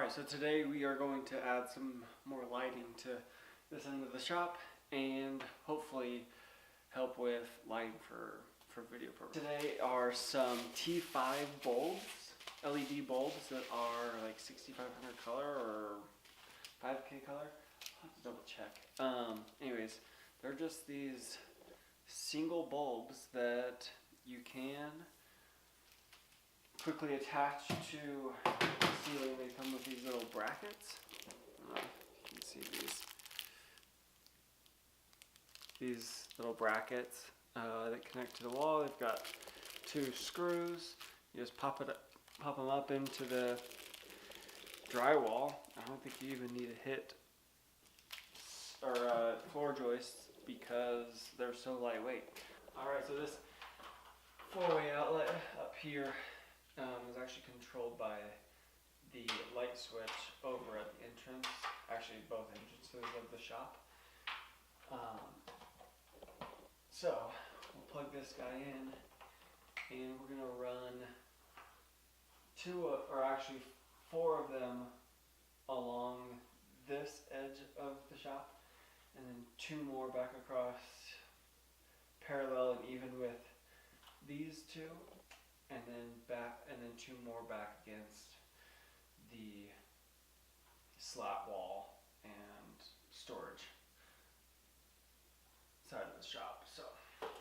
Alright, so today we are going to add some more lighting to this end of the shop and hopefully help with lighting for video purposes. Today are some T5 bulbs, LED bulbs that are like 6500 color or 5K color. I'll have to double check. Anyways, they're just these single bulbs that you can quickly attach to the ceiling. They come with these little brackets. You can see these little brackets that connect to the wall. They've got two screws. You just pop them up into the drywall. I don't think you even need to hit or floor joists because they're so lightweight. Alright, so this 4-way outlet up here is actually controlled by the light switch over at the entrance, actually both entrances of the shop. So we'll plug this guy in and we're going to run four of them along this edge of the shop, and then two more back across parallel and even with these two, and then two more back against the slat wall and storage side of the shop. So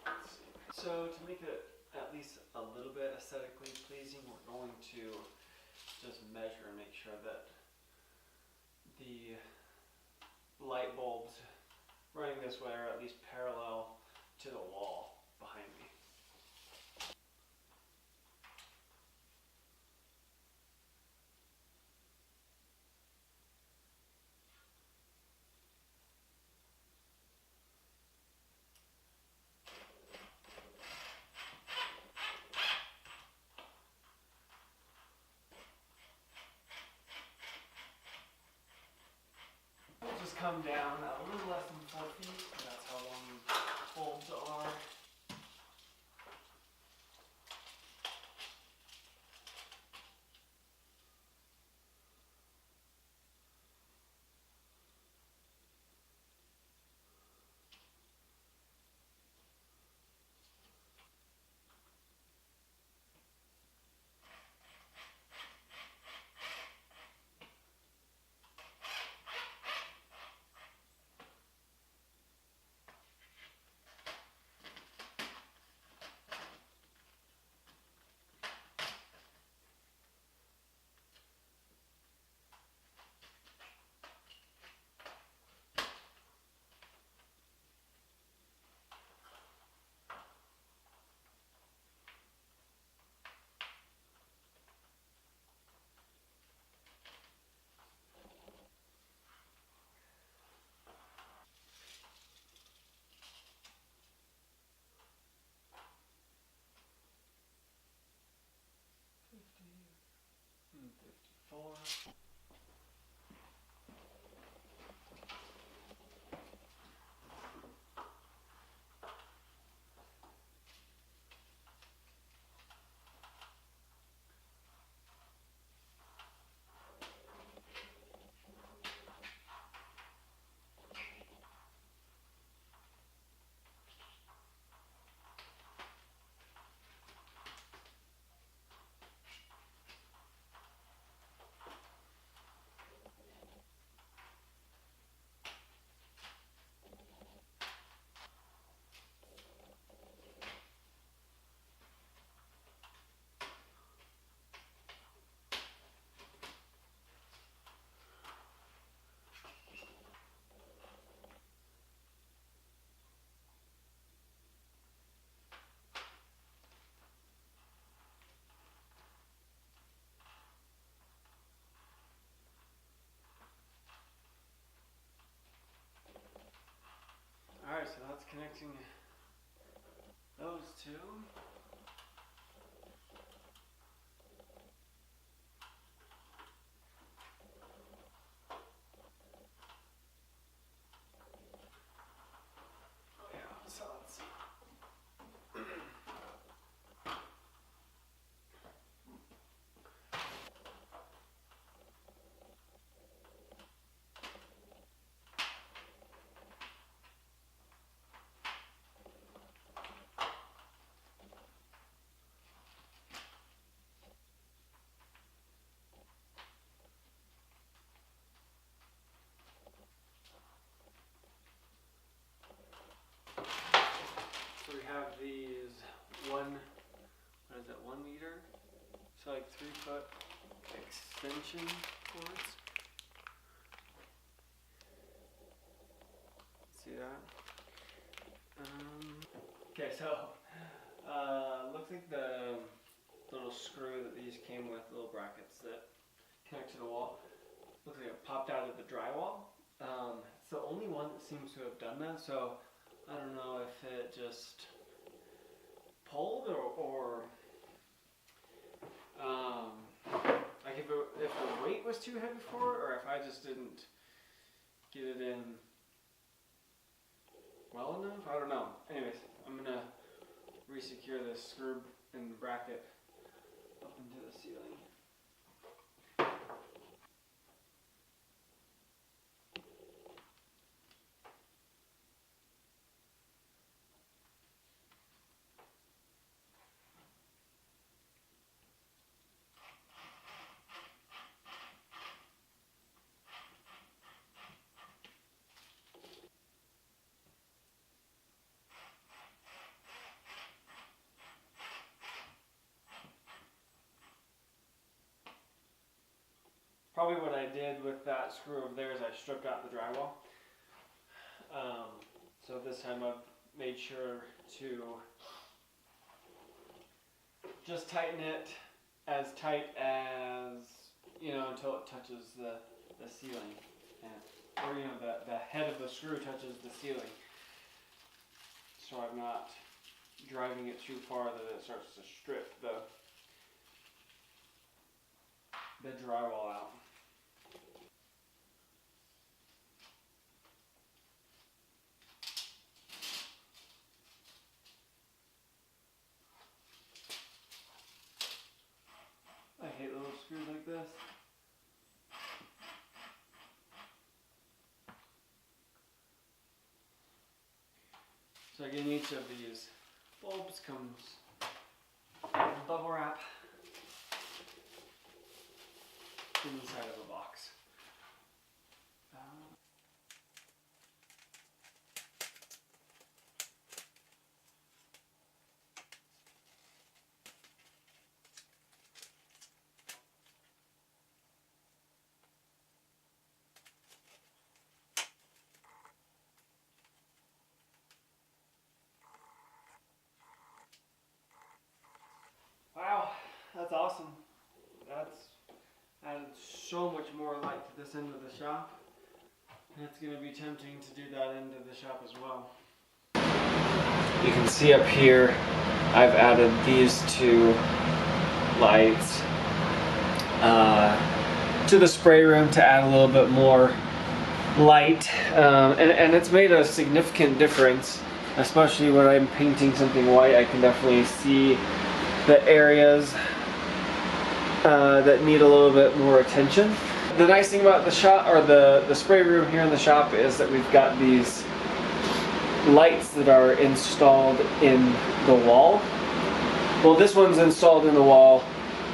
let's see. So to make it at least a little bit aesthetically pleasing, we're going to just measure and make sure that the light bulbs running this way are at least parallel to the wall behind me. Just come down a little less than 4 feet. That's how long the bulbs are. And 54. these 1 meter? So like 3-foot extension cords. See that? Okay, so looks like the little screw that these came with, little brackets that connect to the wall, looks like it popped out of the drywall. It's the only one that seems to have done that, so I don't know if it just pulled or like if the weight was too heavy for it, or if I just didn't get it in well enough. I don't know. Anyways, I'm gonna resecure this screw and bracket up into the ceiling. Probably what I did with that screw over there is I stripped out the drywall. So this time I've made sure to just tighten it as tight as, until it touches the ceiling. Or the head of the screw touches the ceiling. So I'm not driving it too far that it starts to strip the drywall out. I hate little screws like this. So again, each of these bulbs comes in bubble wrap inside of a box. Wow, that's awesome. That's added so much more light to this end of the shop. And it's going to be tempting to do that end of the shop as well. You can see up here, I've added these 2 lights to the spray room to add a little bit more light. And it's made a significant difference, especially when I'm painting something white. I can definitely see the areas that need a little bit more attention. The nice thing about the shop, or the spray room here in the shop, is that we've got these lights that are installed in the wall. Well, this one's installed in the wall,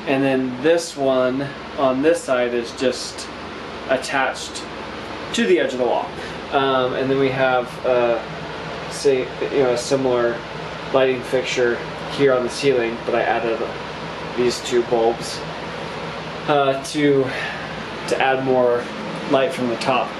and then this one on this side is just attached to the edge of the wall. And then we have a similar lighting fixture here on the ceiling, but I added these 2 bulbs to add more light from the top.